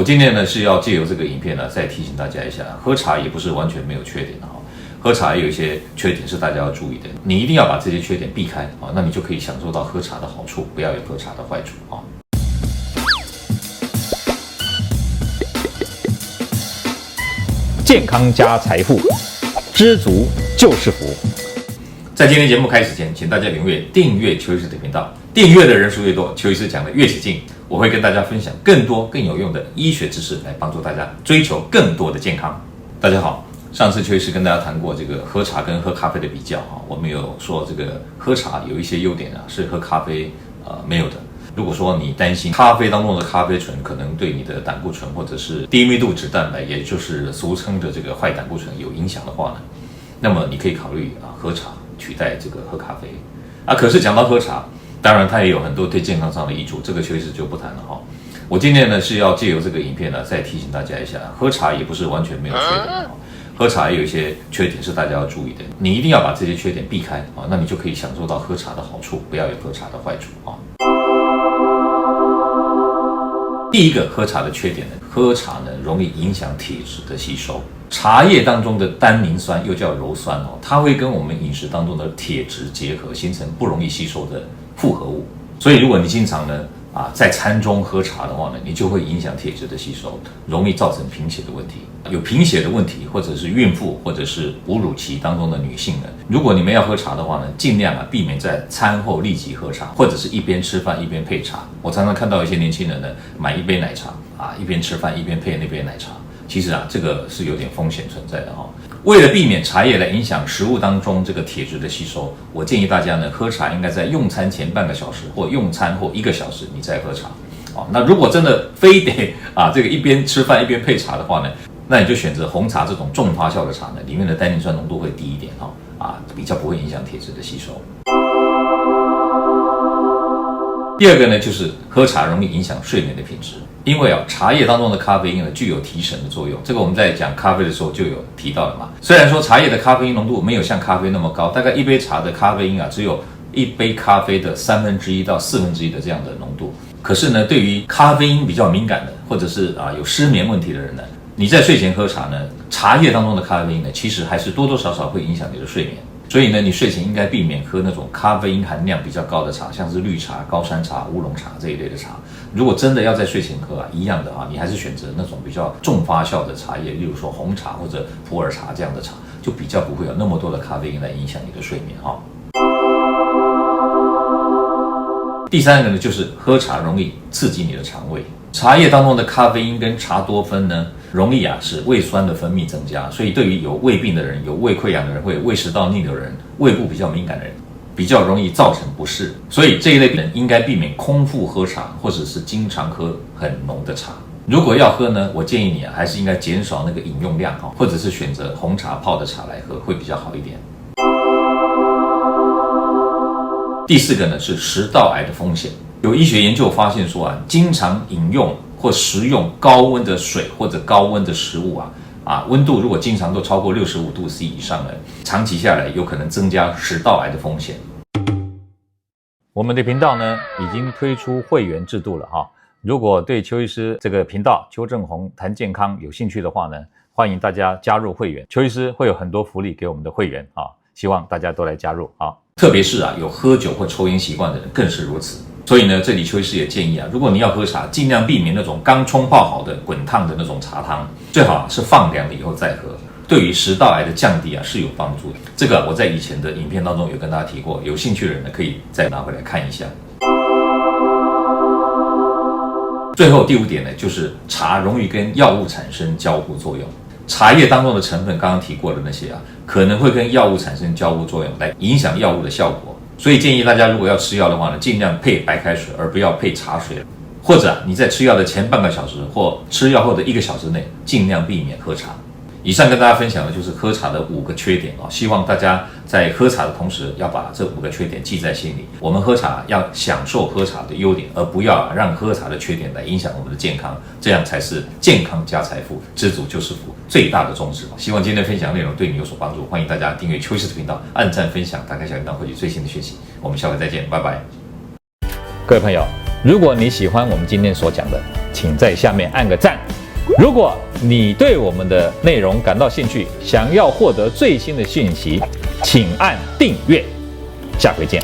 我今天呢是要借由这个影片呢，再提醒大家一下，喝茶也不是完全没有缺点的哈。喝茶也有一些缺点是大家要注意的，你一定要把这些缺点避开啊，那你就可以享受到喝茶的好处，不要有喝茶的坏处啊。健康加财富，知足就是福。在今天节目开始前，请大家踊跃订阅邱医师的频道，订阅的人数越多，邱医师讲的越起劲，我会跟大家分享更多更有用的医学知识，来帮助大家追求更多的健康。大家好，上次邱医师跟大家谈过这个喝茶跟喝咖啡的比较哈，我们有说这个喝茶有一些优点啊，是喝咖啡没有的。如果说你担心咖啡当中的咖啡醇可能对你的胆固醇或者是低密度脂蛋白，也就是俗称的这个坏胆固醇有影响的话呢，那么你可以考虑喝茶取代这个喝咖啡可是讲到喝茶，当然它也有很多对健康上的益处，这个确实就不谈了哈。我今天呢是要借由这个影片呢，再提醒大家一下，喝茶也不是完全没有缺点的哈。喝茶也有一些缺点是大家要注意的，你一定要把这些缺点避开啊，那你就可以享受到喝茶的好处，不要有喝茶的坏处啊。第一个喝茶的缺点呢，喝茶呢容易影响铁质的吸收。茶叶当中的单宁酸又叫鞣酸它会跟我们饮食当中的铁质结合，形成不容易吸收的复合物。所以如果你经常呢在餐中喝茶的话呢，你就会影响铁质的吸收，容易造成贫血的问题。有贫血的问题，或者是孕妇或者是哺乳期当中的女性呢，如果你们要喝茶的话呢，尽量避免在餐后立即喝茶，或者是一边吃饭一边配茶。我常常看到一些年轻人呢，买一杯奶茶一边吃饭一边配那杯奶茶，其实这个是有点风险存在的为了避免茶叶来影响食物当中这个铁质的吸收，我建议大家呢，喝茶应该在用餐前半个小时或用餐后1个小时你再喝茶那如果真的非得这个一边吃饭一边配茶的话呢，那你就选择红茶这种重发酵的茶呢，里面的单宁酸浓度会低一点比较不会影响铁质的吸收。第二个呢，就是喝茶容易影响睡眠的品质，因为茶叶当中的咖啡因呢具有提神的作用，这个我们在讲咖啡的时候就有提到了嘛。虽然说茶叶的咖啡因浓度没有像咖啡那么高，大概一杯茶的咖啡因只有一杯咖啡的1/3到1/4的这样的浓度，可是呢，对于咖啡因比较敏感的，或者是有失眠问题的人呢，你在睡前喝茶呢，茶叶当中的咖啡因呢，其实还是多多少少会影响你的睡眠。所以呢，你睡前应该避免喝那种咖啡因含量比较高的茶，像是绿茶、高山茶、乌龙茶这一类的茶。如果真的要在睡前喝一样的你还是选择那种比较重发酵的茶叶，例如说红茶或者普洱茶这样的茶，就比较不会有那么多的咖啡因来影响你的睡眠第三个呢，就是喝茶容易刺激你的肠胃。茶叶当中的咖啡因跟茶多酚呢，容易使胃酸的分泌增加，所以对于有胃病的人、有胃溃疡的人、或者胃食道逆流的人、胃部比较敏感的人，比较容易造成不适。所以这一类人应该避免空腹喝茶，或者是经常喝很浓的茶。如果要喝呢，我建议你还是应该减少那个饮用量或者是选择红茶泡的茶来喝，会比较好一点。第四个呢，是食道癌的风险。有医学研究发现说经常饮用或食用高温的水或者高温的食物温度如果经常都超过65度 C 以上呢，长期下来有可能增加食道癌的风险。我们的频道呢已经推出会员制度了如果对邱医师这个频道邱正红谈健康有兴趣的话呢，欢迎大家加入会员。邱医师会有很多福利给我们的会员希望大家都来加入特别是有喝酒或抽烟习惯的人更是如此。所以呢，这里邱医师也建议如果你要喝茶，尽量避免那种刚冲泡好的滚烫的那种茶汤，最好是放凉了以后再喝，对于食道癌的降低是有帮助的。这个我在以前的影片当中有跟大家提过，有兴趣的人呢可以再拿回来看一下。最后第5点呢，就是茶容易跟药物产生交互作用。茶叶当中的成分刚刚提过的那些可能会跟药物产生交互作用，来影响药物的效果。所以建议大家如果要吃药的话呢，尽量配白开水，而不要配茶水。或者你在吃药的前半个小时或吃药后的1个小时内，尽量避免喝茶。以上跟大家分享的就是喝茶的5个缺点希望大家在喝茶的同时要把这5个缺点记在心里。我们喝茶要享受喝茶的优点，而不要让喝茶的缺点来影响我们的健康，这样才是健康加财富，知足就是福最大的宗旨。希望今天分享内容对你有所帮助，欢迎大家订阅邱医师的频道，按赞分享，打开小铃铛获取最新的讯息。我们下回再见，拜拜。各位朋友，如果你喜欢我们今天所讲的，请在下面按个赞。如果你对我们的内容感到兴趣，想要获得最新的讯息，请按订阅。下回见。